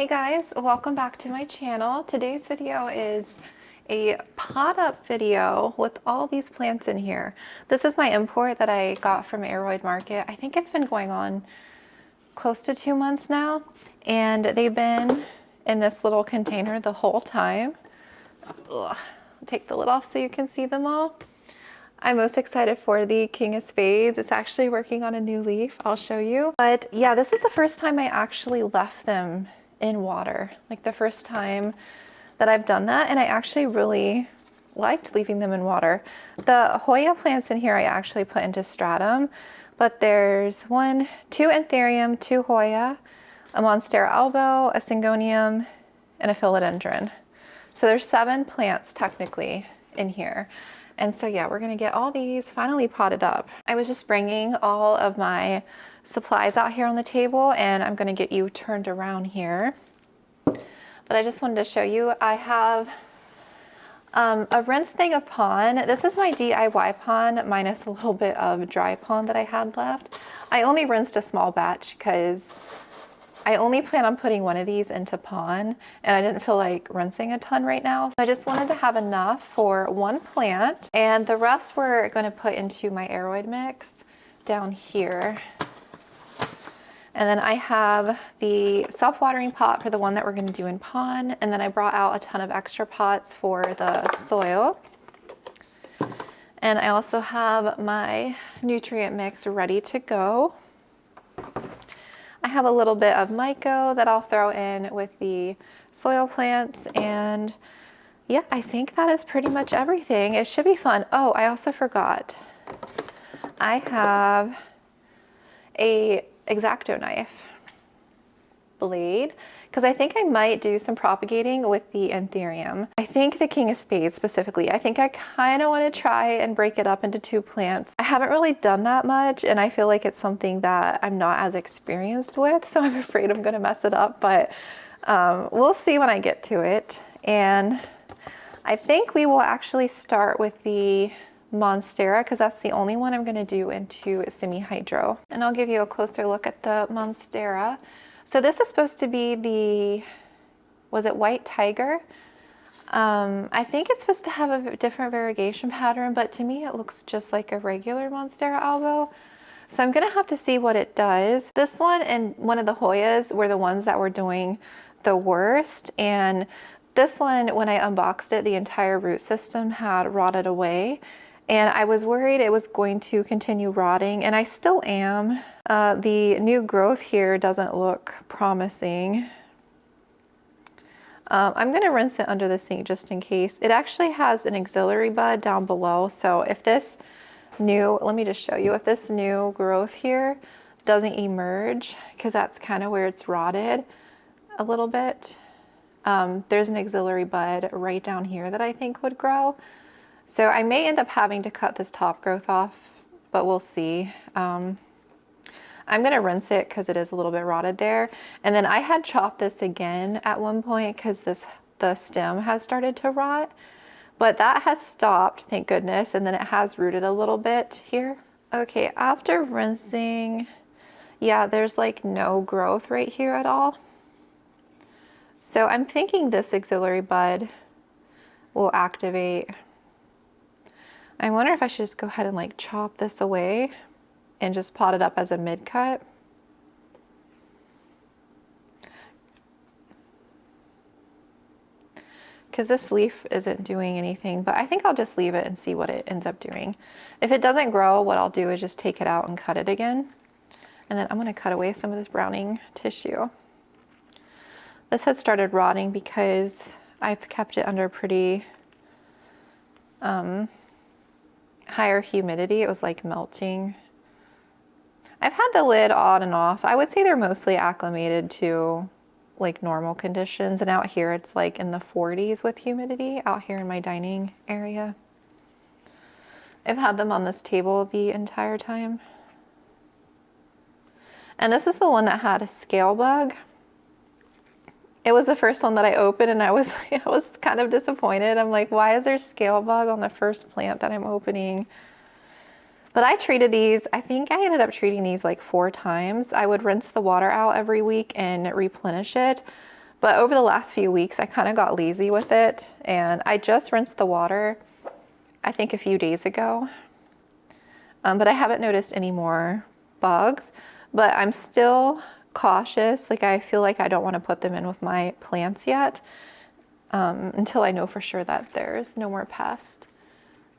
Hey guys, welcome back to my channel. Today's video is a pot up video with all these plants in here. This is my import that I got from Aroid market. I think it's been going on close to 2 months now, and they've been in this little container the whole time. Ugh. I'll take the lid off so you can see them all. I'm most excited for the King of Spades. It's actually working on a new leaf. I'll show you. But yeah, this is the first time I actually left them in water. Like the first time that I've done that, and I actually really liked leaving them in water. The Hoya plants in here I actually put into stratum, but there's 2 Anthurium, 2 Hoya, a Monstera Albo, a Syngonium, and a Philodendron. So there's 7 plants technically in here. And so yeah, we're gonna get all these finally potted up. I was just bringing all of my supplies out here on the table, and I'm gonna get you turned around here. But I just wanted to show you, I have a rinse thing of pond. This is my DIY pond minus a little bit of dry pond that I had left. I only rinsed a small batch because I only plan on putting 1 of these into pond, and I didn't feel like rinsing a ton right now. So I just wanted to have enough for 1 plant, and the rest we're going to put into my Aroid mix down here. And then I have the self-watering pot for the one that we're going to do in pond, and then I brought out a ton of extra pots for the soil. And I also have my nutrient mix ready to go. I have a little bit of myco that I'll throw in with the soil plants, and yeah, I think that is pretty much everything. It should be fun. Oh, I also forgot. I have a X-Acto knife blade because I think I might do some propagating with the Anthurium. I think the King of Spades specifically, I think I kind of want to try and break it up into 2 plants. I haven't really done that much, and I feel like it's something that I'm not as experienced with, so I'm afraid I'm going to mess it up, but we'll see when I get to it. And I think we will actually start with the Monstera because that's the only one I'm going to do into semi-hydro. And I'll give you a closer look at the Monstera. So this is supposed to be the, was it White Tiger? I think it's supposed to have a different variegation pattern, but to me it looks just like a regular Monstera Albo. So I'm going to have to see what it does. This one and one of the Hoyas were the ones that were doing the worst, and this one, when I unboxed it, the entire root system had rotted away. And I was worried it was going to continue rotting, and I still am. The new growth here doesn't look promising. I'm going to rinse it under the sink just in case. It actually has an auxiliary bud down below, so if this new, let me just show you, if this new growth here doesn't emerge, because that's kind of where it's rotted a little bit, there's an auxiliary bud right down here that I think would grow. So I may end up having to cut this top growth off, but we'll see. I'm gonna rinse it because it is a little bit rotted there. And then I had chopped this again at one point because the stem has started to rot, but that has stopped, thank goodness. And then it has rooted a little bit here. Okay, after rinsing, yeah, there's like no growth right here at all. So I'm thinking this auxiliary bud will activate. I wonder if I should just go ahead and like chop this away and just pot it up as a mid cut. Because this leaf isn't doing anything, but I think I'll just leave it and see what it ends up doing. If it doesn't grow, what I'll do is just take it out and cut it again. And then I'm going to cut away some of this browning tissue. This has started rotting because I've kept it under pretty higher humidity. It was like melting. I've had the lid on and off. I would say they're mostly acclimated to like normal conditions, and out here it's like in the 40s with humidity out here in my dining area. I've had them on this table the entire time. And this is the one that had a scale bug. It was the first one that I opened, and I was kind of disappointed. I'm like, why is there scale bug on the first plant that I'm opening? But I treated these, I think I ended up treating these like 4 times. I would rinse the water out every week and replenish it. But over the last few weeks, I kind of got lazy with it, and I just rinsed the water, I think a few days ago. But I haven't noticed any more bugs, but I'm still cautious. Like, I feel like I don't want to put them in with my plants yet until I know for sure that there's no more pests.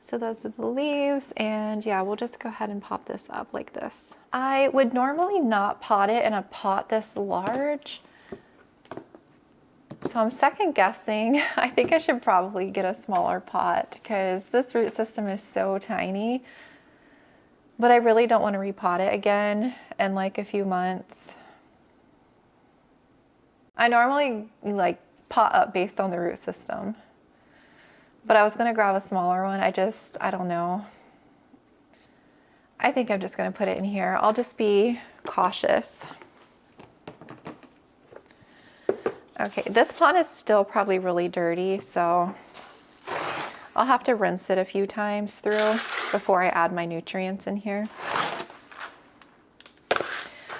So those are the leaves, and yeah, we'll just go ahead and pot this up like this. I would normally not pot it in a pot this large. So I'm second guessing. I think I should probably get a smaller pot because this root system is so tiny. But I really don't want to repot it again in like a few months. I normally like pot up based on the root system. But I was going to grab a smaller one. I don't know. I think I'm just going to put it in here. I'll just be cautious. Okay, this pot is still probably really dirty, so I'll have to rinse it a few times through before I add my nutrients in here.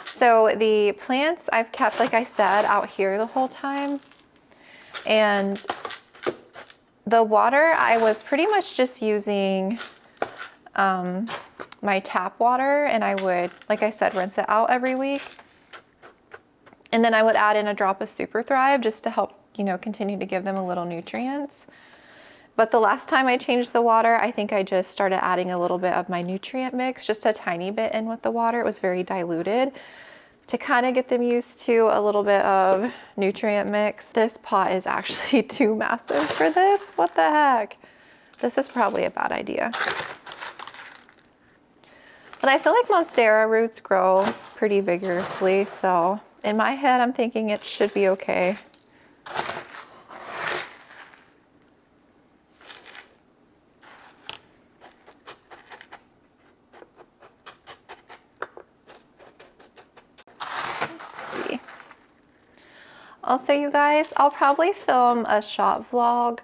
So the plants I've kept, like I said, out here the whole time. And the water, I was pretty much just using my tap water, and I would, like I said, rinse it out every week. And then I would add in a drop of Super Thrive just to help, you know, continue to give them a little nutrients. But the last time I changed the water, I think I just started adding a little bit of my nutrient mix, just a tiny bit in with the water. It was very diluted to kind of get them used to a little bit of nutrient mix. This pot is actually too massive for this. What the heck? This is probably a bad idea. But I feel like Monstera roots grow pretty vigorously, so in my head, I'm thinking it should be okay. Also, you guys, I'll probably film a shop vlog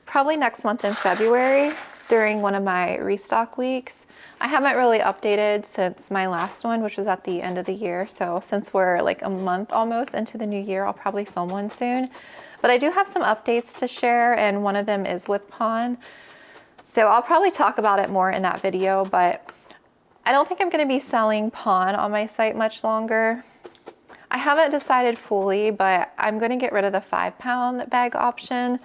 probably next month in February during one of my restock weeks. I haven't really updated since my last one, which was at the end of the year. So since we're like a month almost into the new year, I'll probably film one soon. But I do have some updates to share, and one of them is with Pon. So I'll probably talk about it more in that video, but I don't think I'm going to be selling Pon on my site much longer. I haven't decided fully, but I'm going to get rid of the 5-pound bag option,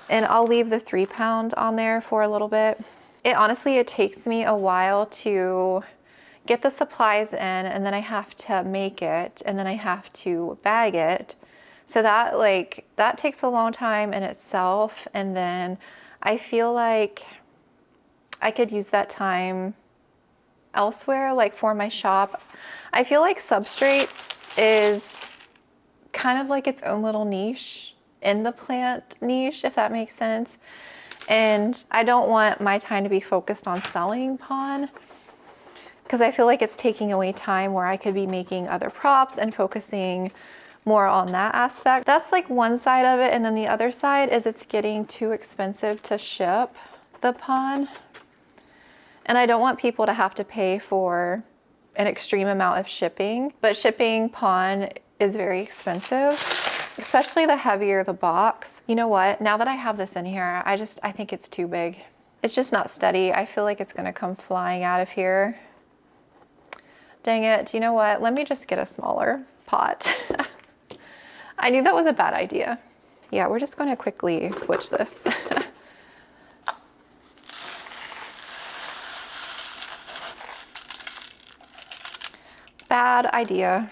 and I'll leave the 3-pound on there for a little bit. It takes me a while to get the supplies in, and then I have to make it, and then I have to bag it. So that takes a long time in itself, and then I feel like I could use that time elsewhere, like for my shop. I feel like substrates is kind of like its own little niche in the plant niche, if that makes sense. And I don't want my time to be focused on selling Pon, because I feel like it's taking away time where I could be making other props and focusing more on that aspect. That's like one side of it, and then the other side is it's getting too expensive to ship the Pon. And I don't want people to have to pay for an extreme amount of shipping, but shipping Pon is very expensive, especially the heavier the box. You know what? Now that I have this in here, I think it's too big. It's just not steady. I feel like it's gonna come flying out of here. Dang it. You know what? Let me just get a smaller pot. I knew that was a bad idea. Yeah, we're just gonna quickly switch this. Bad idea.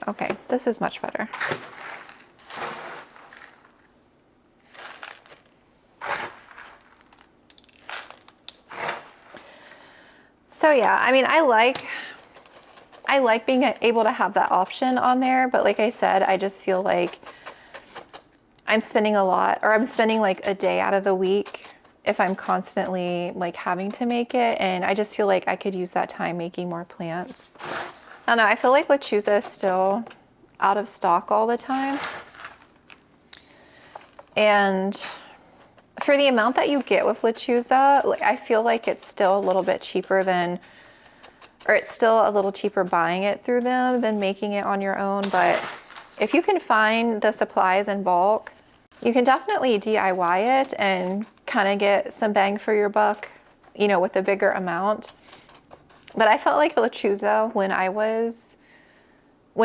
Okay, this is much better. So yeah, I mean, I like being able to have that option on there, but like I said, I just feel like I'm spending like a day out of the week if I'm constantly like having to make it, and I just feel like I could use that time making more plants. I don't know, I feel like Lechuza is still out of stock all the time. And for the amount that you get with lechuza, like, I feel like it's still a little bit cheaper than, or it's still a little cheaper buying it through them than making it on your own. But if you can find the supplies in bulk, you can definitely DIY it and kind of get some bang for your buck, you know, with a bigger amount. But I felt like lechuza when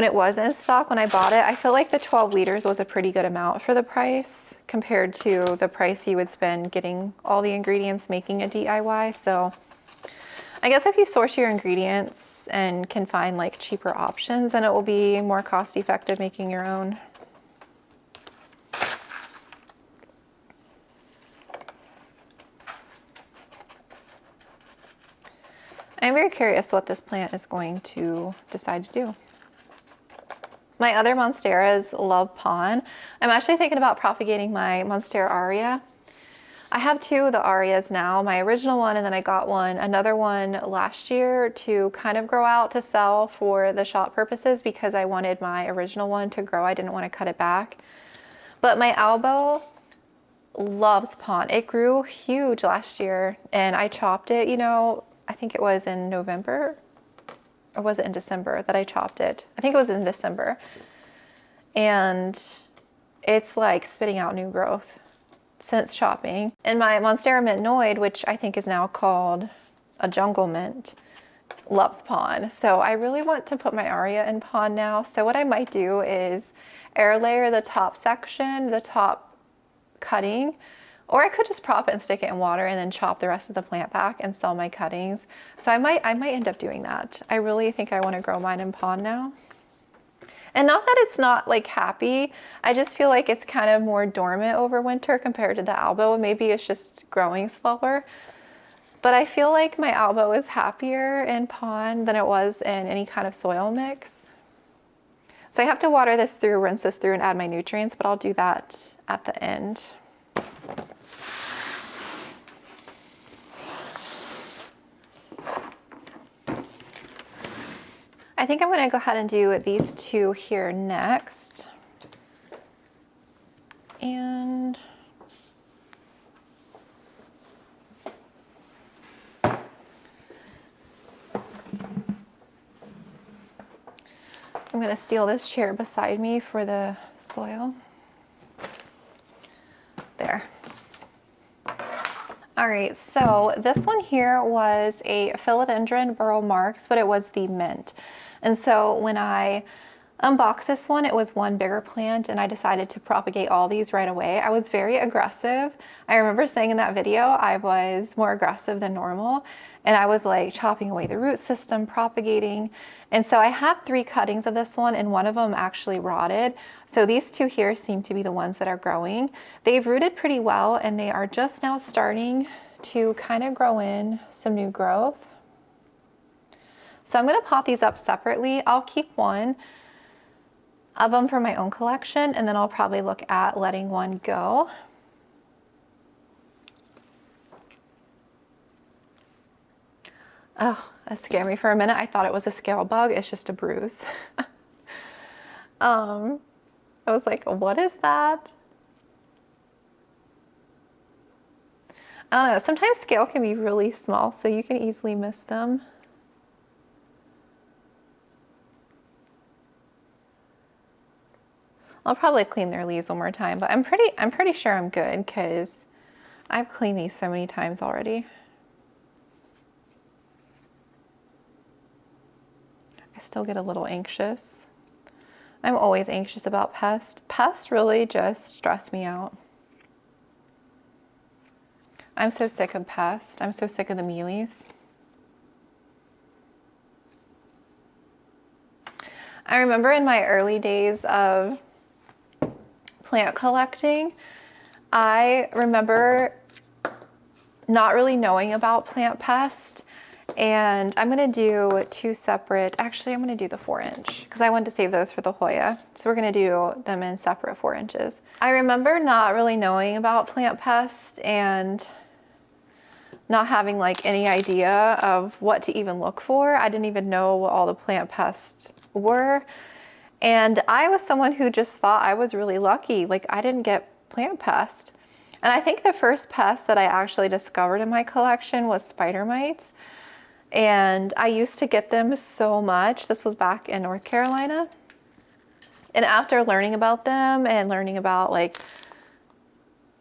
it was in stock, when I bought it, I feel like the 12 liters was a pretty good amount for the price compared to the price you would spend getting all the ingredients making a DIY. So I guess if you source your ingredients and can find like cheaper options, then it will be more cost effective making your own. I'm very curious what this plant is going to decide to do. My other Monsteras love pon. I'm actually thinking about propagating my Monstera Aria. I have two of the Arias now, my original one, and then I got another one last year to kind of grow out to sell for the shop purposes because I wanted my original one to grow. I didn't want to cut it back. But my Albo loves pon. It grew huge last year and I chopped it, you know, I think it was in November. Or was it in December that I chopped it? I think it was in December. And it's like spitting out new growth since chopping. And my Monstera Mintnoid, which I think is now called a jungle mint, loves pon. So I really want to put my Aria in pon now. So what I might do is air layer the top section, the top cutting, or I could just prop it and stick it in water and then chop the rest of the plant back and sell my cuttings. So I might end up doing that. I really think I want to grow mine in pon now. And not that it's not like happy, I just feel like it's kind of more dormant over winter compared to the Albo. Maybe it's just growing slower. But I feel like my Albo is happier in pon than it was in any kind of soil mix. So I have to water this through, rinse this through, and add my nutrients, but I'll do that at the end. I think I'm going to go ahead and do these two here next. And I'm going to steal this chair beside me for the soil. There. All right, so this one here was a Philodendron burl marks, but it was the mint. And so when I unboxed this one, it was one bigger plant and I decided to propagate all these right away. I was very aggressive. I remember saying in that video, I was more aggressive than normal. And I was like chopping away the root system, propagating. And so I had 3 cuttings of this one and one of them actually rotted. So these 2 here seem to be the ones that are growing. They've rooted pretty well and they are just now starting to kind of grow in some new growth. So I'm going to pot these up separately. I'll keep one of them for my own collection and then I'll probably look at letting one go. Oh, that scared me for a minute. I thought it was a scale bug. It's just a bruise. I was like, what is that? I don't know. Sometimes scale can be really small, so you can easily miss them. I'll probably clean their leaves one more time, but I'm pretty sure I'm good because I've cleaned these so many times already. I still get a little anxious. I'm always anxious about pests. Pests really just stress me out. I'm so sick of pests. I'm so sick of the mealies. I remember in my early days of plant collecting, I remember not really knowing about plant pest, and I'm going to do 2 separate, actually I'm going to do the 4-inch because I wanted to save those for the Hoya, so we're going to do them in separate 4 inches. I remember not really knowing about plant pests and not having like any idea of what to even look for. I didn't even know what all the plant pests were. And I was someone who just thought I was really lucky. Like I didn't get plant pest. And I think the first pest that I actually discovered in my collection was spider mites. And I used to get them so much. This was back in North Carolina. And after learning about them and learning about like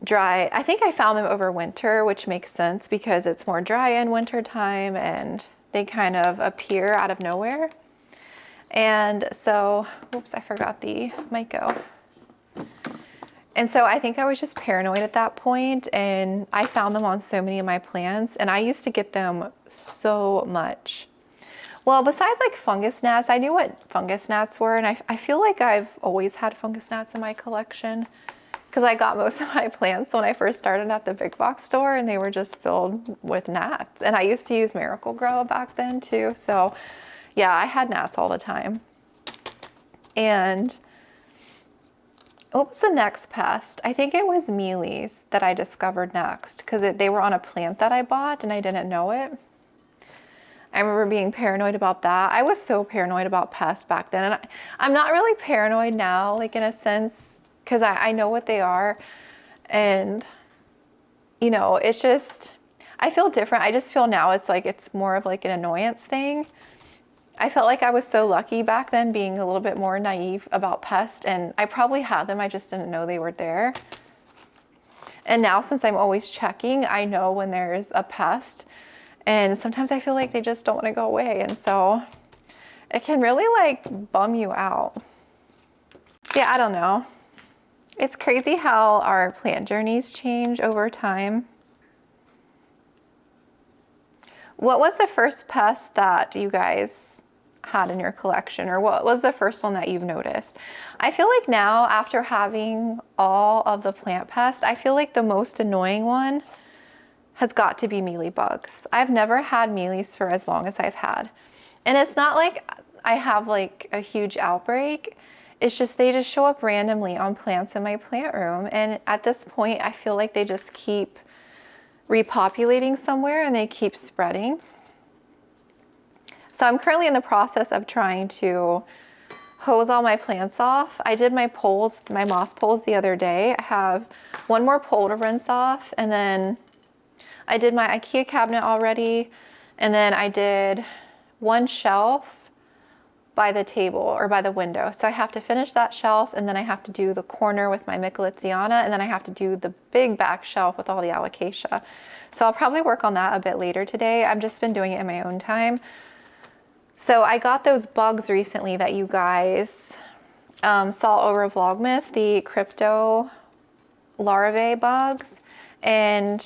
dry, I think I found them over winter, which makes sense because it's more dry in winter time and they kind of appear out of nowhere. And so, oops, I forgot the Myco. And so I think I was just paranoid at that point, and I found them on so many of my plants, and I used to get them so much. Well, besides like fungus gnats, I knew what fungus gnats were, and I feel like I've always had fungus gnats in my collection because I got most of my plants when I first started at the big box store, and they were just filled with gnats. And I used to use Miracle-Gro back then too, so yeah, I had gnats all the time. And what was the next pest? I think it was mealies that I discovered next because they were on a plant that I bought and I didn't know it. I remember being paranoid about that. I was so paranoid about pests back then. And I'm not really paranoid now, like in a sense, because I know what they are. And, you know, it's just, I feel different. I just feel now it's like, it's more of like an annoyance thing. I felt like I was so lucky back then being a little bit more naive about pests, and I probably had them, I just didn't know they were there. And now since I'm always checking, I know when there's a pest, and sometimes I feel like they just don't want to go away, and so it can really like bum you out. So yeah, I don't know. It's crazy how our plant journeys change over time. What was the first pest that you guys had in your collection, or what was the first one that you've noticed? I feel like now, after having all of the plant pests, I feel like the most annoying one has got to be mealybugs. I've never had mealies for as long as I've had. And it's not like I have like a huge outbreak. It's just they just show up randomly on plants in my plant room. And at this point, I feel like they just keep repopulating somewhere and they keep spreading. So I'm currently in the process of trying to hose all my plants off. I did my poles, my moss poles the other day. I have one more pole to rinse off, and then I did my IKEA cabinet already, and then I did one shelf by the table or by the window. So I have to finish that shelf, and then I have to do the corner with my Micholitziana, and then I have to do the big back shelf with all the alocasia. So I'll probably work on that a bit later today. I've just been doing it in my own time. So I got those bugs recently that you guys saw over Vlogmas, the crypto larvae bugs. And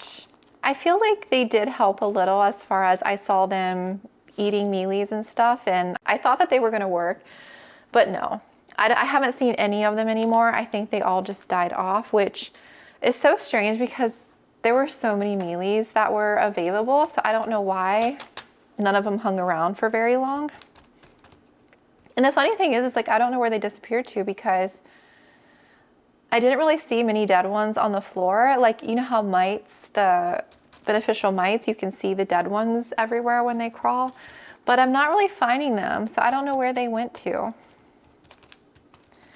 I feel like they did help a little as far as I saw them eating mealies and stuff. And I thought that they were gonna work, but no. I haven't seen any of them anymore. I think they all just died off, which is so strange because there were so many mealies that were available. So I don't know why none of them hung around for very long. And the funny thing is like, I don't know where they disappeared to because I didn't really see many dead ones on the floor. Like, you know how mites, the beneficial mites, you can see the dead ones everywhere when they crawl, but I'm not really finding them. So I don't know where they went to.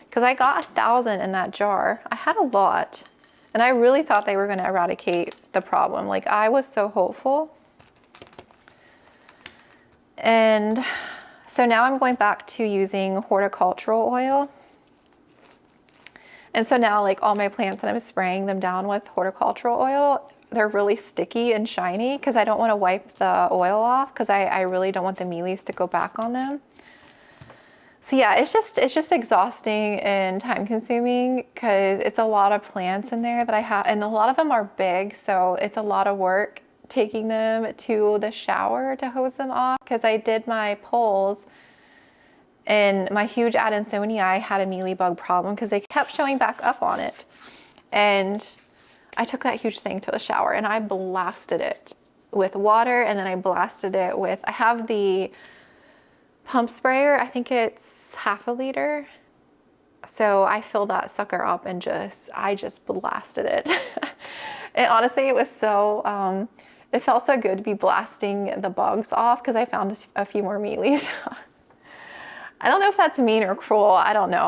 Because I got 1,000 in that jar. I had a lot, and I really thought they were going to eradicate the problem. Like, I was so hopeful. And so now I'm going back to using horticultural oil. And so now like all my plants that I'm spraying them down with horticultural oil, they're really sticky and shiny because I don't want to wipe the oil off because I really don't want the mealies to go back on them. So yeah, it's just exhausting and time consuming because it's a lot of plants in there that I have, and a lot of them are big, so it's a lot of work taking them to the shower to hose them off because I did my poles and my huge Adansonii had a mealybug problem because they kept showing back up on it. And I took that huge thing to the shower and I blasted it with water, and then I blasted it with, I have the pump sprayer, I think it's 1/2 liter. So I filled that sucker up and I just blasted it. And honestly, it was so, it felt so good to be blasting the bugs off because I found a few more mealies. I don't know if that's mean or cruel. I don't know.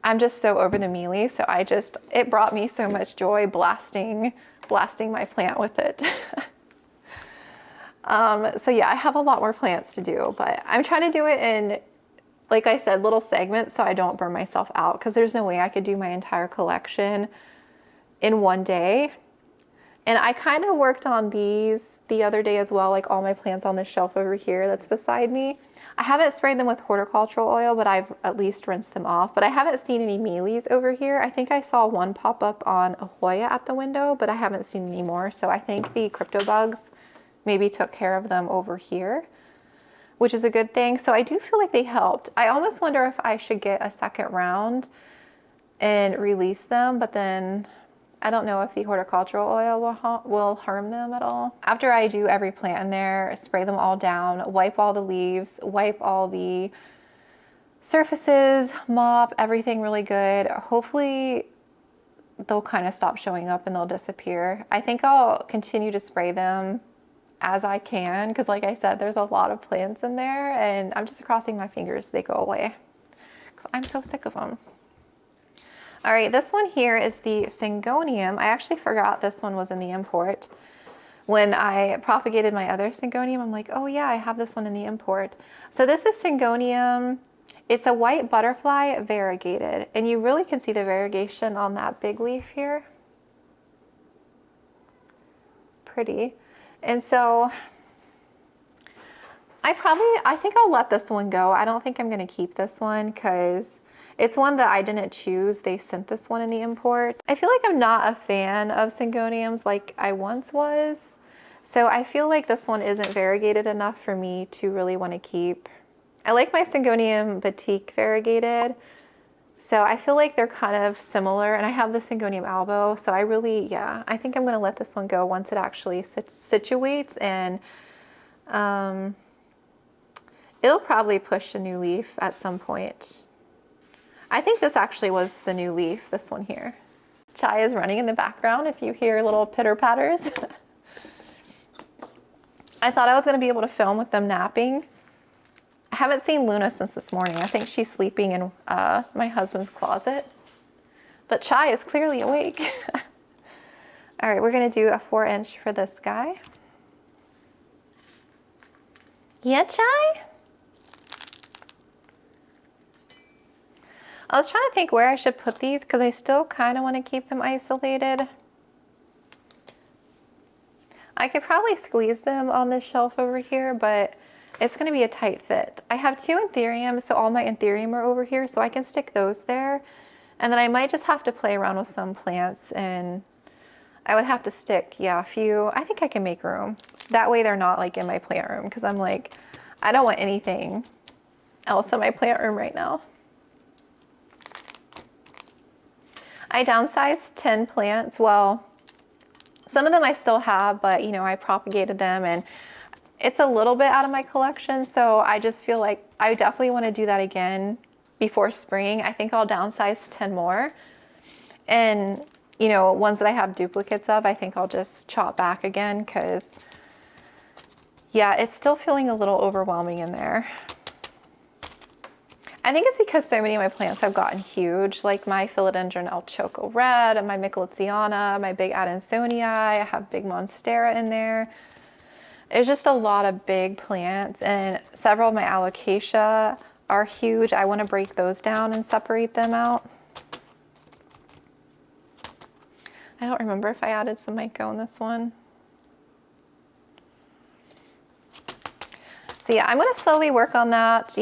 I'm just so over the mealy, so it brought me so much joy blasting my plant with it. So yeah, I have a lot more plants to do, but I'm trying to do it in, like I said, little segments so I don't burn myself out, because there's no way I could do my entire collection in one day. And I kind of worked on these the other day as well, like all my plants on the shelf over here that's beside me. I haven't sprayed them with horticultural oil, but I've at least rinsed them off. But I haven't seen any mealies over here. I think I saw one pop up on a Hoya at the window, but I haven't seen any more. So I think the crypto bugs maybe took care of them over here, which is a good thing. So I do feel like they helped. I almost wonder if I should get a second round and release them, but then I don't know if the horticultural oil will harm them at all. After I do every plant in there, spray them all down, wipe all the leaves, wipe all the surfaces, mop everything really good. Hopefully they'll kind of stop showing up and they'll disappear. I think I'll continue to spray them as I can, because like I said, there's a lot of plants in there, and I'm just crossing my fingers they go away because I'm so sick of them. All right, this one here is the Syngonium. I actually forgot this one was in the import. When I propagated my other Syngonium, I'm like, oh yeah, I have this one in the import. So this is Syngonium. It's a white butterfly variegated, and you really can see the variegation on that big leaf here. It's pretty. And so I think I'll let this one go. I don't think I'm gonna keep this one because it's one that I didn't choose. They sent this one in the import. I feel like I'm not a fan of Syngoniums like I once was. So I feel like this one isn't variegated enough for me to really want to keep. I like my Syngonium Batik variegated. So I feel like they're kind of similar, and I have the Syngonium Albo. So I think I'm gonna let this one go once it actually situates, and it'll probably push a new leaf at some point. I think this actually was the new leaf, this one here. Chai is running in the background if you hear little pitter patters. I thought I was gonna be able to film with them napping. I haven't seen Luna since this morning. I think she's sleeping in my husband's closet. But Chai is clearly awake. All right, we're gonna do a 4-inch for this guy. Yeah, Chai? I was trying to think where I should put these because I still kind of want to keep them isolated. I could probably squeeze them on this shelf over here, but it's going to be a tight fit. I have 2 Anthuriums, so all my Anthurium are over here, so I can stick those there. And then I might just have to play around with some plants, and I would have to stick, a few. I think I can make room. That way they're not like in my plant room, because I'm like, I don't want anything else in my plant room right now. I downsized 10 plants. Well, some of them I still have, but I propagated them, and it's a little bit out of my collection. So I just feel like I definitely want to do that again before spring. I think I'll downsize 10 more. And, ones that I have duplicates of, I think I'll just chop back again because, it's still feeling a little overwhelming in there. I think it's because so many of my plants have gotten huge, like my Philodendron xoxo red, and my Michelitziana, my big Adansonii. I have big Monstera in there. There's just a lot of big plants, and several of my alocasia are huge. I want to break those down and separate them out. I don't remember if I added some Myco in this one. So I'm going to slowly work on that,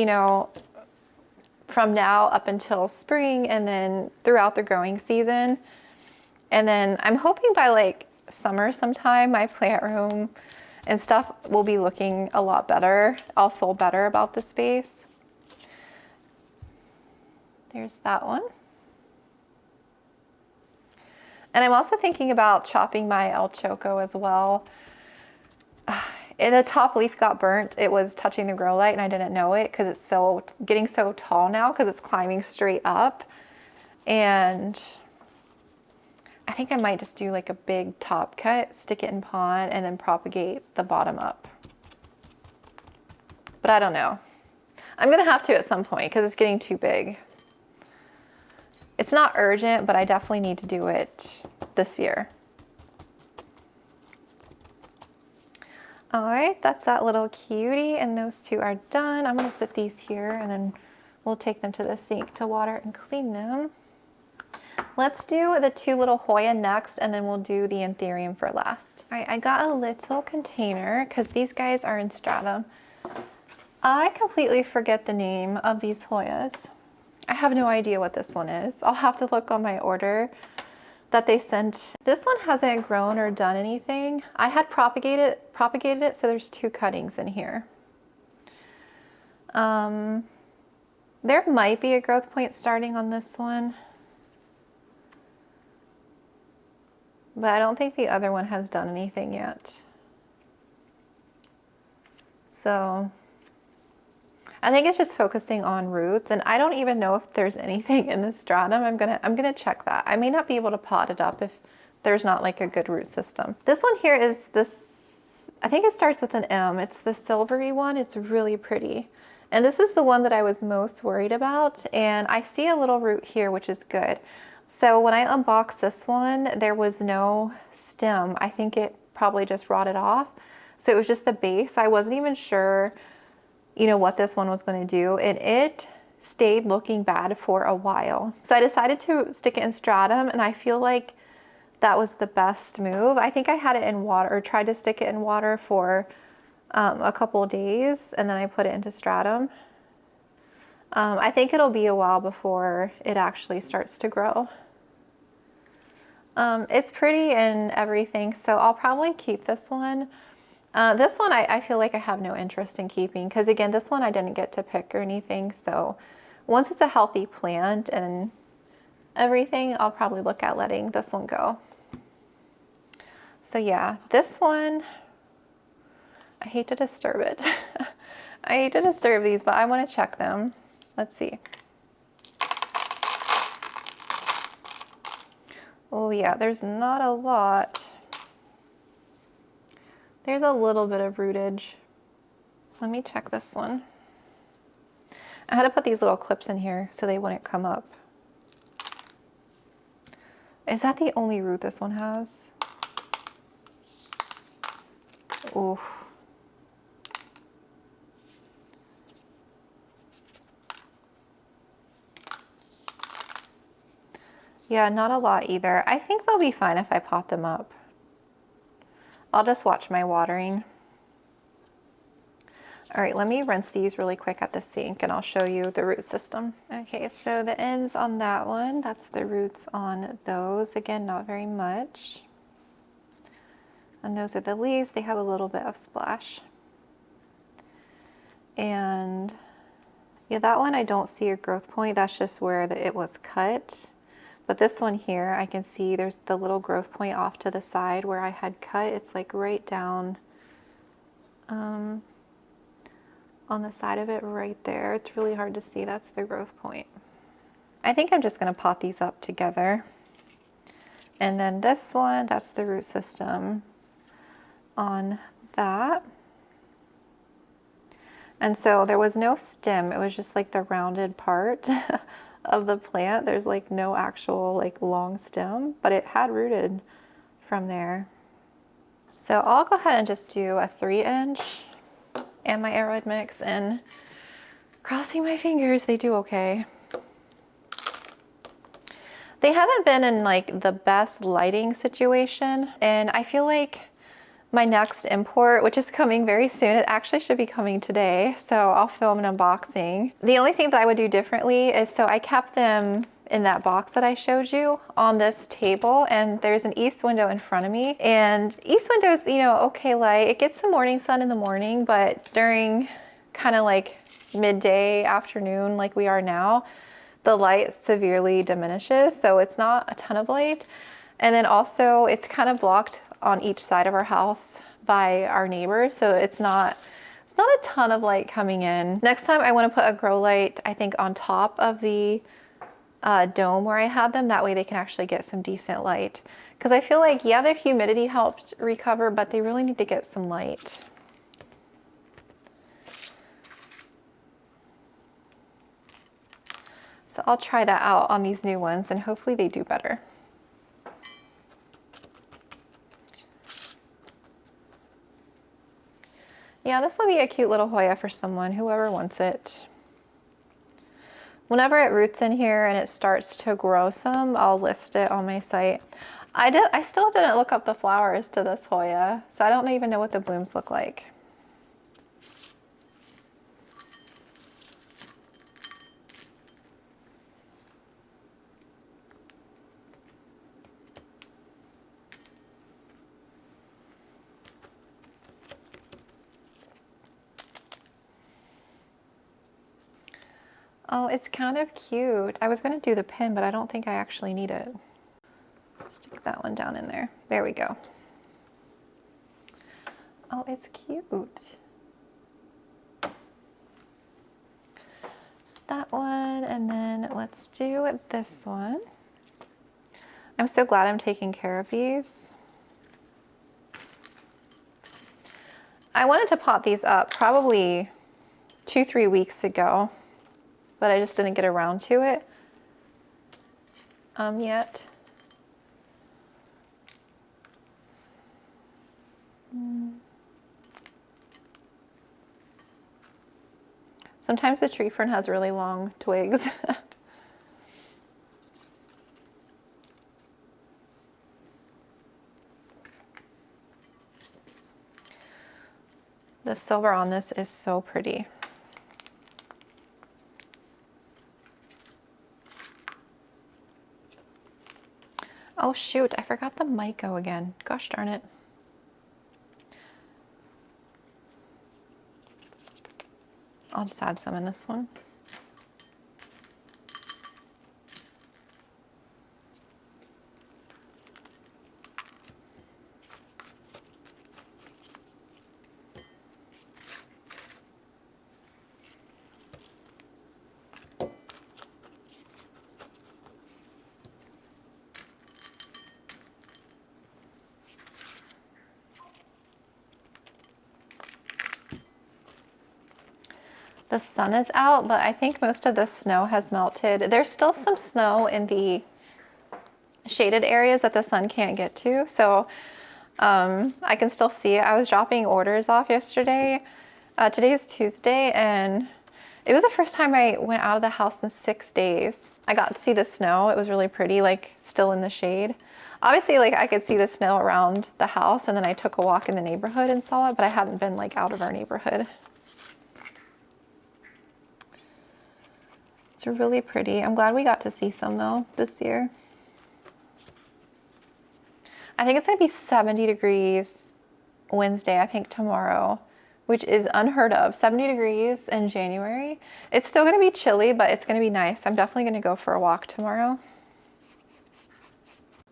from now up until spring and then throughout the growing season. And then I'm hoping by like summer sometime, my plant room and stuff will be looking a lot better. I'll feel better about the space. There's that one. And I'm also thinking about chopping my El Choco as well. The top leaf got burnt. It was touching the grow light and I didn't know it because it's getting so tall now because it's climbing straight up. And I think I might just do like a big top cut, stick it in pond, and then propagate the bottom up. But I don't know. I'm gonna have to at some point because it's getting too big. It's not urgent, but I definitely need to do it this year. All right, that's that little cutie, and those two are done. I'm gonna sit these here and then we'll take them to the sink to water and clean them. Let's do the two little Hoya next, and then we'll do the Anthurium for last. All right, I got a little container because these guys are in stratum. I completely forget the name of these Hoyas. I have no idea what this one is. I'll have to look on my order that they sent. This one hasn't grown or done anything. I had propagated it, so there's two cuttings in here. There might be a growth point starting on this one, but I don't think the other one has done anything yet. So I think it's just focusing on roots, and I don't even know if there's anything in the stratum. I'm gonna check that. I may not be able to pot it up if there's not like a good root system. This one here is this, I think it starts with an M. It's the silvery one. It's really pretty. And this is the one that I was most worried about, and I see a little root here, which is good. So when I unboxed this one, there was no stem. I think it probably just rotted off. So it was just the base. I wasn't even sure, you know, what this one was going to do, and it stayed looking bad for a while. So I decided to stick it in stratum, and I feel like that was the best move. I think I had it in water, or tried to stick it in water for a couple of days, and then I put it into stratum. I think it'll be a while before it actually starts to grow. It's pretty and everything, so I'll probably keep this one. This one I feel like I have no interest in keeping, because again, this one I didn't get to pick or anything. So once it's a healthy plant and everything, I'll probably look at letting this one go. So yeah, this one, I hate to disturb it. I hate to disturb these, but I want to check them. Let's see. Oh yeah, there's not a lot. There's a little bit of rootage. Let me check this one. I had to put these little clips in here so they wouldn't come up. Is that the only root this one has? Oof. Yeah, not a lot either. I think they'll be fine if I pot them up. I'll just watch my watering. All right, let me rinse these really quick at the sink and I'll show you the root system. Okay, so the ends on that one, that's the roots on those. Again, not very much. And those are the leaves. They have a little bit of splash. And yeah, that one I don't see a growth point. That's just where it was cut. But this one here, I can see there's the little growth point off to the side where I had cut. It's like right down on the side of it right there. It's really hard to see. That's the growth point. I think I'm just going to pot these up together. And then this one, that's the root system on that. And so there was no stem. It was just like the rounded part of the plant. There's like no actual like long stem, but it had rooted from there. So I'll go ahead and just do a 3-inch and my Aroid mix, and crossing my fingers they do okay. They haven't been in like the best lighting situation, and I feel like my next import, which is coming very soon, it actually should be coming today, so I'll film an unboxing. The only thing that I would do differently is, so I kept them in that box that I showed you on this table, and there's an east window in front of me, and east window's, you know, okay light. It gets some morning sun in the morning, but during kind of like midday, afternoon, like we are now, the light severely diminishes, so it's not a ton of light. And then also it's kind of blocked on each side of our house by our neighbors, so it's not a ton of light coming in. Next time I want to put a grow light, I think, on top of the dome where I had them. That way they can actually get some decent light, because I feel like, yeah, the humidity helped recover, but they really need to get some light. So I'll try that out on these new ones and hopefully they do better. Yeah, this will be a cute little Hoya for someone, whoever wants it. Whenever it roots in here and it starts to grow some, I'll list it on my site. I still didn't look up the flowers to this Hoya, so I don't even know what the blooms look like. Oh, it's kind of cute. I was gonna do the pin, but I don't think I actually need it. Stick that one down in there. There we go. Oh, it's cute. So that one, and then let's do this one. I'm so glad I'm taking care of these. I wanted to pot these up probably 2-3 weeks ago, but I just didn't get around to it yet. Sometimes the tree fern has really long twigs. The silver on this is so pretty. Oh shoot, I forgot the Myco again. Gosh darn it. I'll just add some in this one. The sun is out, but I think most of the snow has melted. There's still some snow in the shaded areas that the sun can't get to, so I can still see it. I was dropping orders off yesterday. Today is Tuesday, and it was the first time I went out of the house in 6 days. I got to see the snow. It was really pretty, like still in the shade. Obviously, like I could see the snow around the house, and then I took a walk in the neighborhood and saw it, but I hadn't been like out of our neighborhood. It's really pretty. I'm glad we got to see some though this year. I think it's gonna be 70 degrees Wednesday, I think tomorrow, which is unheard of. 70 degrees in January. It's still gonna be chilly, but it's gonna be nice. I'm definitely gonna go for a walk tomorrow.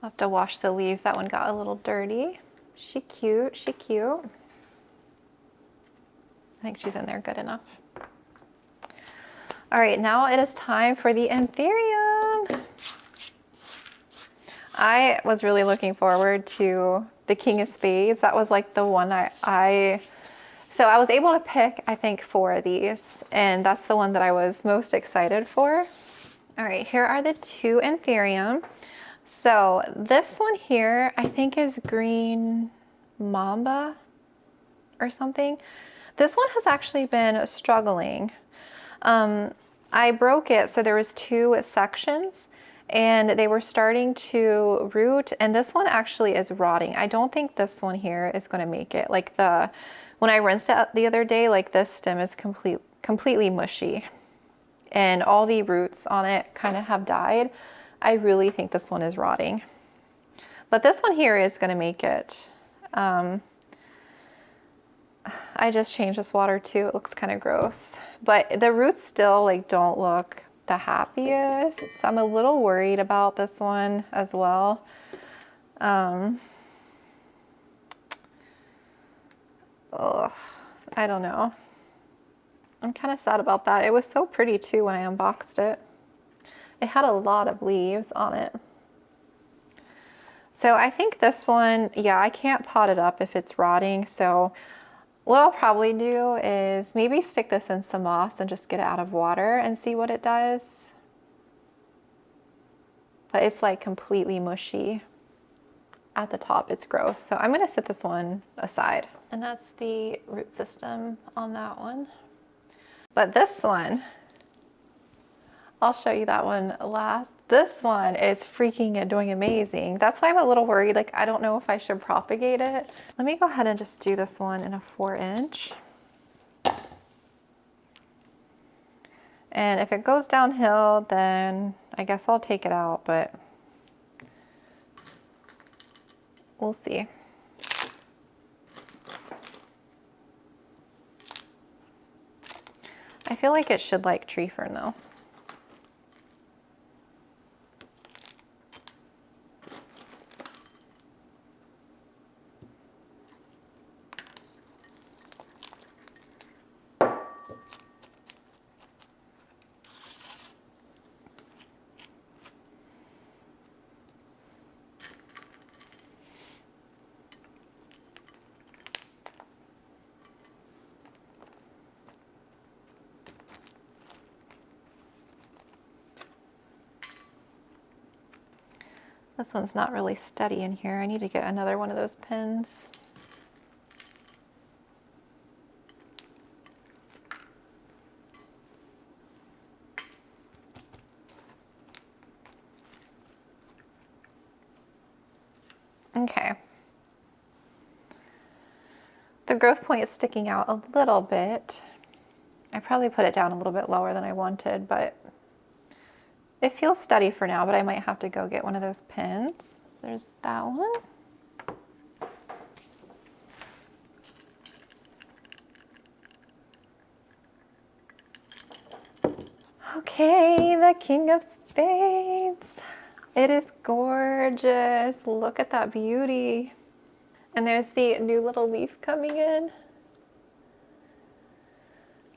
I'll have to wash the leaves. That one got a little dirty. She cute, she cute. I think she's in there good enough. All right, now it is time for the Anthurium. I was really looking forward to the King of Spades. That was like the one so I was able to pick, I think, 4 of these, and that's the one that I was most excited for. All right, here are the 2 Anthurium. So this one here, I think is Green Mamba or something. This one has actually been struggling. I broke it, so there was 2 sections and they were starting to root, and this one actually is rotting. I don't think this one here is going to make it. Like when I rinsed it the other day, like this stem is completely mushy and all the roots on it kind of have died. I really think this one is rotting, but this one here is going to make it. I just changed this water too. It looks kind of gross, but the roots still like don't look the happiest. So I'm a little worried about this one as well. I don't know. I'm kind of sad about that. It was so pretty too when I unboxed it. It had a lot of leaves on it. So I think this one, yeah, I can't pot it up if it's rotting. So what I'll probably do is maybe stick this in some moss and just get it out of water and see what it does. but it's like completely mushy at the top. It's gross. So I'm gonna set this one aside. And that's the root system on that one. But this one, I'll show you that one last. This one is freaking doing amazing. That's why I'm a little worried. Like, I don't know if I should propagate it. Let me go ahead and just do this one in a 4-inch. And if it goes downhill, then I guess I'll take it out, but we'll see. I feel like it should like tree fern though. This one's not really steady in here. I need to get another one of those pins. Okay. The growth point is sticking out a little bit. I probably put it down a little bit lower than I wanted, but it feels steady for now, but I might have to go get one of those pins. There's that one. Okay, the King of Spades. It is gorgeous. Look at that beauty. And there's the new little leaf coming in.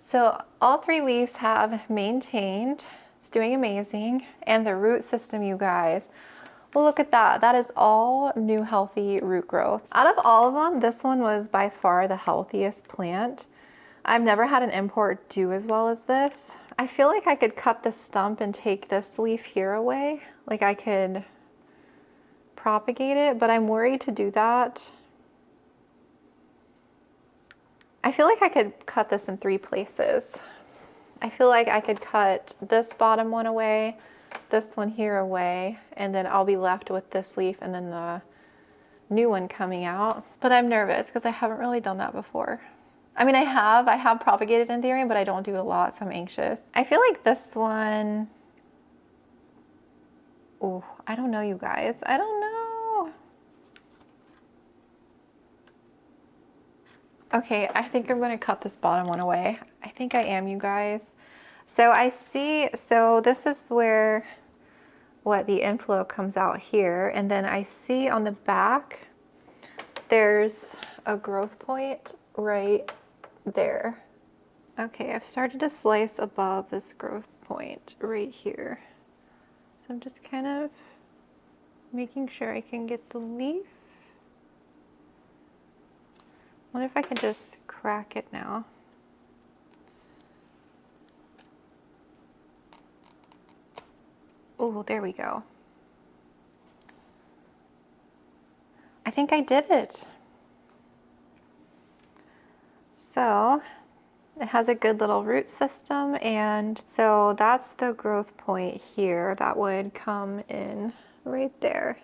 So all 3 leaves have maintained. It's doing amazing. And the root system, you guys. Well, look at that. That is all new healthy root growth. Out of all of them, this one was by far the healthiest plant. I've never had an import do as well as this. I feel like I could cut the stump and take this leaf here away. Like I could propagate it, but I'm worried to do that. I feel like I could cut this in 3 places. I feel like I could cut this bottom one away, this one here away, and then I'll be left with this leaf and then the new one coming out. But I'm nervous because I haven't really done that before. I mean, I have propagated Anthurium, but I don't do it a lot, so I'm anxious. I feel like this one, oh, I don't know, you guys. I don't know. Okay, I think I'm gonna cut this bottom one away. I think I am, you guys. So I see, so this is where what the inflow comes out here, and then I see on the back, there's a growth point right there. Okay, I've started to slice above this growth point right here. So I'm just kind of making sure I can get the leaf. Wonder if I can just crack it now. Oh, there we go. I think I did it. So it has a good little root system, and so that's the growth point here that would come in right there.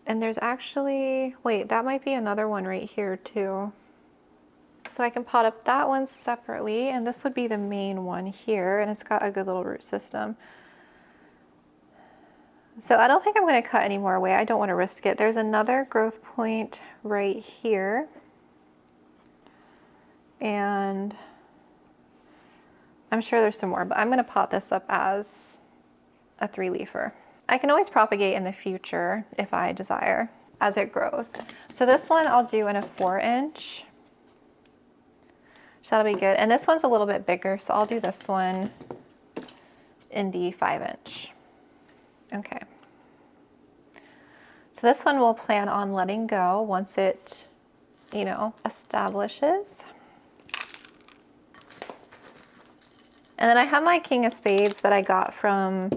And there's actually, wait, that might be another one right here too. So I can pot up that one separately, and this would be the main one here, and it's got a good little root system. So I don't think I'm going to cut any more away. I don't want to risk it. There's another growth point right here. And I'm sure there's some more, but I'm going to pot this up as a 3-leafer. I can always propagate in the future if I desire as it grows. So this one I'll do in a 4-inch. So that'll be good. And this one's a little bit bigger, so I'll do this one in the 5-inch. Okay. So this one we'll plan on letting go once it, you know, establishes. And then I have my King of Spades that I got from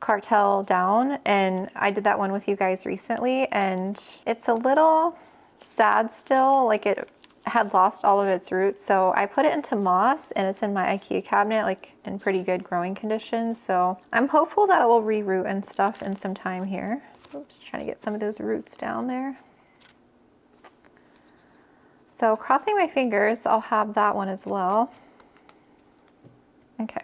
cartel down, and I did that one with you guys recently, and it's a little sad still, like it had lost all of its roots. So I put it into moss, and it's in my IKEA cabinet, like in pretty good growing conditions. So I'm hopeful that it will reroot and stuff in some time here. Oops, trying to get some of those roots down there. So crossing my fingers, I'll have that one as well. Okay.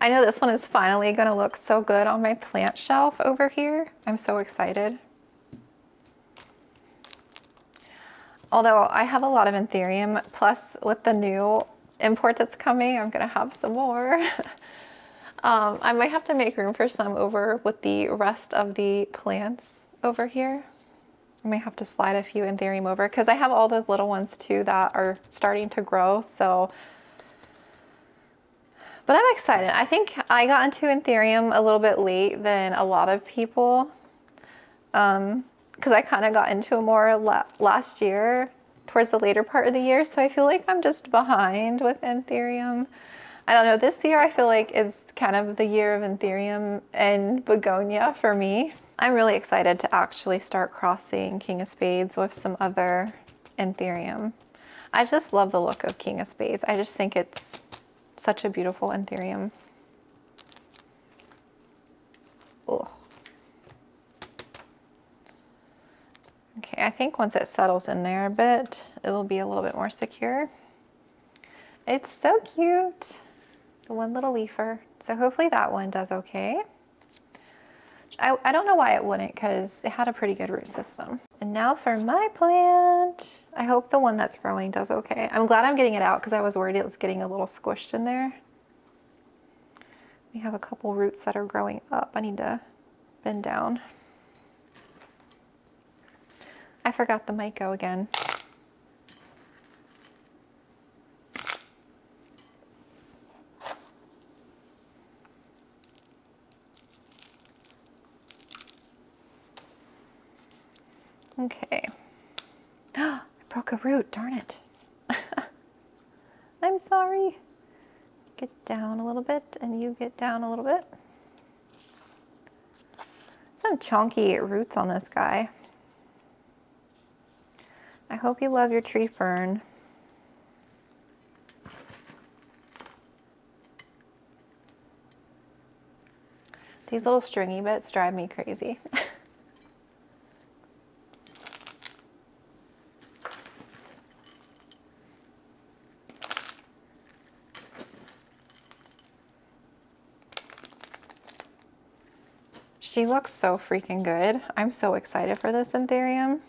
I know this one is finally going to look so good on my plant shelf over here. I'm so excited. Although I have a lot of Anthurium, plus with the new import that's coming, I'm going to have some more. I might have to make room for some over with the rest of the plants over here. I may have to slide a few Anthurium over because I have all those little ones too that are starting to grow. So, but I'm excited. I think I got into Anthurium a little bit late than a lot of people because I kind of got into it more last year, towards the later part of the year. So I feel like I'm just behind with Anthurium. I don't know, this year I feel like is kind of the year of Anthurium and begonia for me. I'm really excited to actually start crossing King of Spades with some other Anthurium. I just love the look of King of Spades. I just think it's such a beautiful Anthurium. Ugh. Okay, I think once it settles in there a bit, it'll be a little bit more secure. It's so cute. The one little leafer. So hopefully that one does okay. I don't know why it wouldn't, because it had a pretty good root system. And now for my plant. I hope the one that's growing does okay. I'm glad I'm getting it out because I was worried it was getting a little squished in there. We have a couple roots that are growing up. I need to bend down. I forgot the Myco again. Okay. I broke a root, darn it. I'm sorry. Get down a little bit, and you get down a little bit. Some chunky roots on this guy. I hope you love your tree fern. These little stringy bits drive me crazy. She looks so freaking good. I'm so excited for this Anthurium.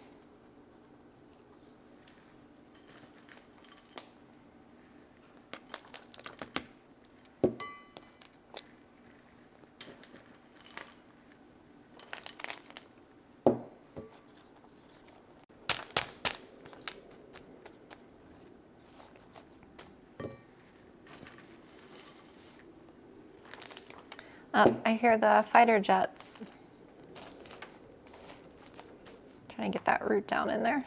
Oh, I hear the fighter jets. Trying to get that root down in there.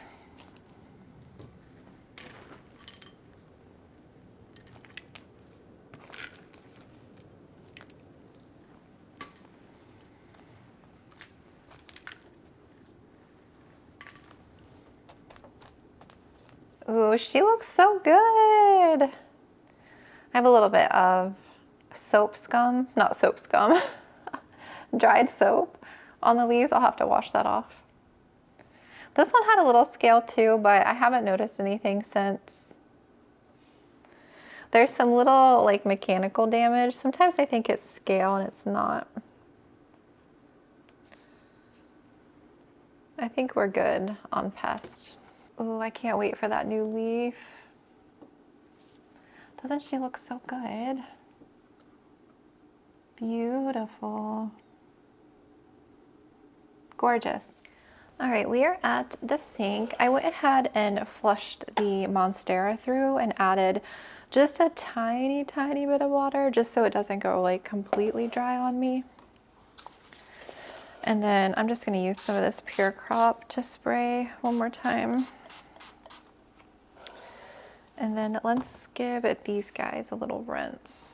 Ooh, she looks so good. I have a little bit of soap scum, not soap scum, dried soap on the leaves. I'll have to wash that off. This one had a little scale too, but I haven't noticed anything since. There's some little like mechanical damage. Sometimes I think it's scale and it's not. I think we're good on pest. Oh, I can't wait for that new leaf. Doesn't she look so good? Beautiful. Gorgeous. All right, we are at the sink. I went ahead and flushed the Monstera through and added just a tiny bit of water just so it doesn't go like completely dry on me. And then I'm just gonna use some of this Pure Crop to spray one more time. And then let's give these guys a little rinse.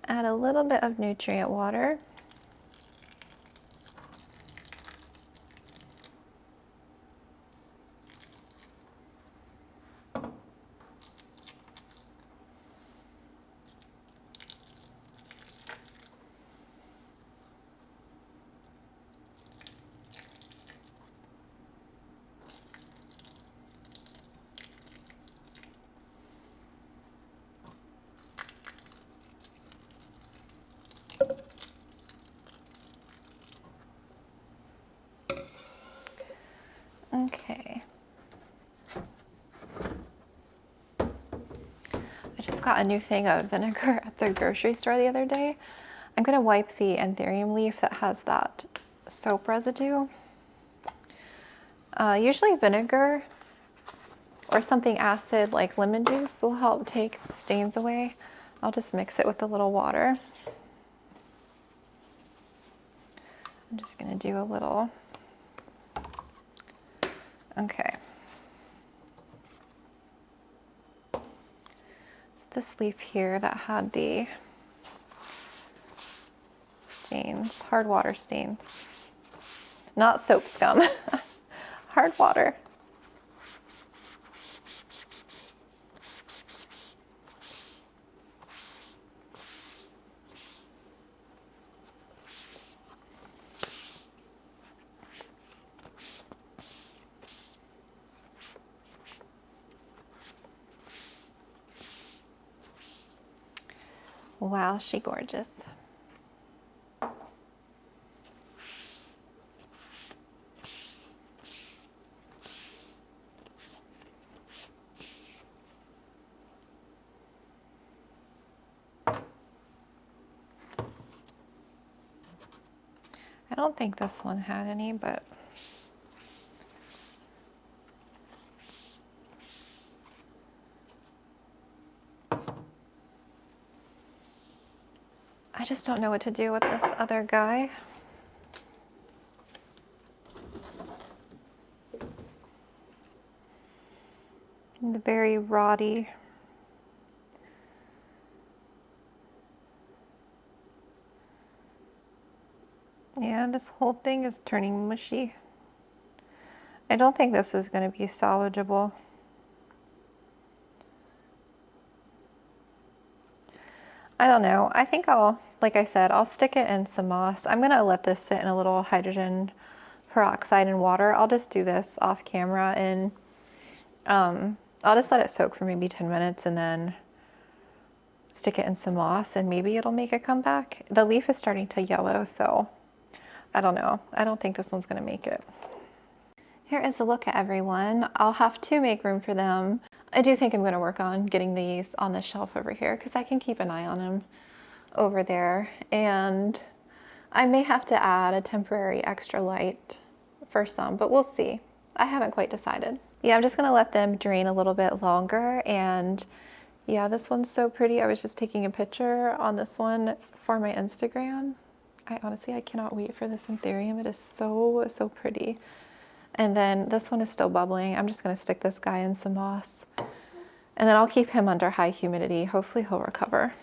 Add a little bit of nutrient water. Okay. I just got a new thing of vinegar at the grocery store the other day. I'm gonna wipe the Anthurium leaf that has that soap residue. Usually vinegar or something acid like lemon juice will help take the stains away. I'll just mix it with a little water. I'm just gonna do a little. Okay. It's this leaf here that had the stains, hard water stains. Not soap scum, hard water. Wow, she gorgeous. I don't think this one had any, but I just don't know what to do with this other guy. The very roddy. Yeah, this whole thing is turning mushy. I don't think this is going to be salvageable. I don't know. I think I'll, like I said, I'll stick it in some moss. I'm going to let this sit in a little hydrogen peroxide and water. I'll just do this off camera and I'll just let it soak for maybe 10 minutes and then stick it in some moss and maybe it'll make a comeback. The leaf is starting to yellow, so I don't know. I don't think this one's going to make it. Here is a look at everyone. I'll have to make room for them. I do think I'm going to work on getting these on the shelf over here because I can keep an eye on them over there. And I may have to add a temporary extra light for some, but we'll see. I haven't quite decided. Yeah, I'm just going to let them drain a little bit longer. And yeah, this one's so pretty. I was just taking a picture on this one for my Instagram. I cannot wait for this Anthurium. It is so, so pretty. And then this one is still bubbling. I'm just going to stick this guy in some moss. And then I'll keep him under high humidity. Hopefully he'll recover.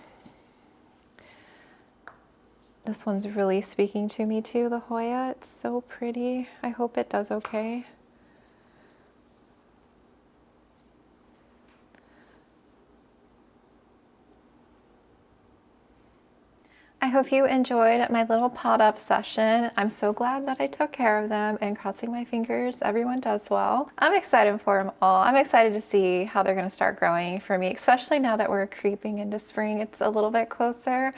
This one's really speaking to me too, the Hoya. It's so pretty. I hope it does okay. I hope you enjoyed my little pot up session. I'm so glad that I took care of them, and crossing my fingers everyone does well. I'm excited for them all. I'm excited to see how they're going to start growing for me, especially now that we're creeping into spring. It's a little bit closer.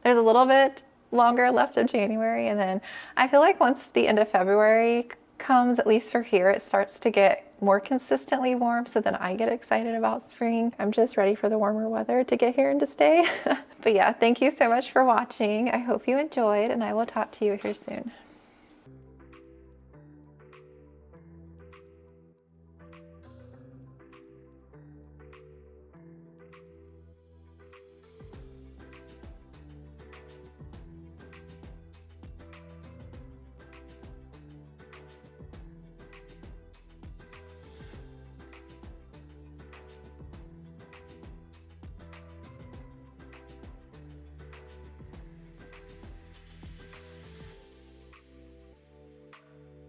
There's a little bit longer left of January, and then I feel like once the end of February comes, at least for here, it starts to get more consistently warm, so then I get excited about spring. I'm just ready for the warmer weather to get here and to stay. But yeah, thank you so much for watching. I hope you enjoyed, and I will talk to you here soon.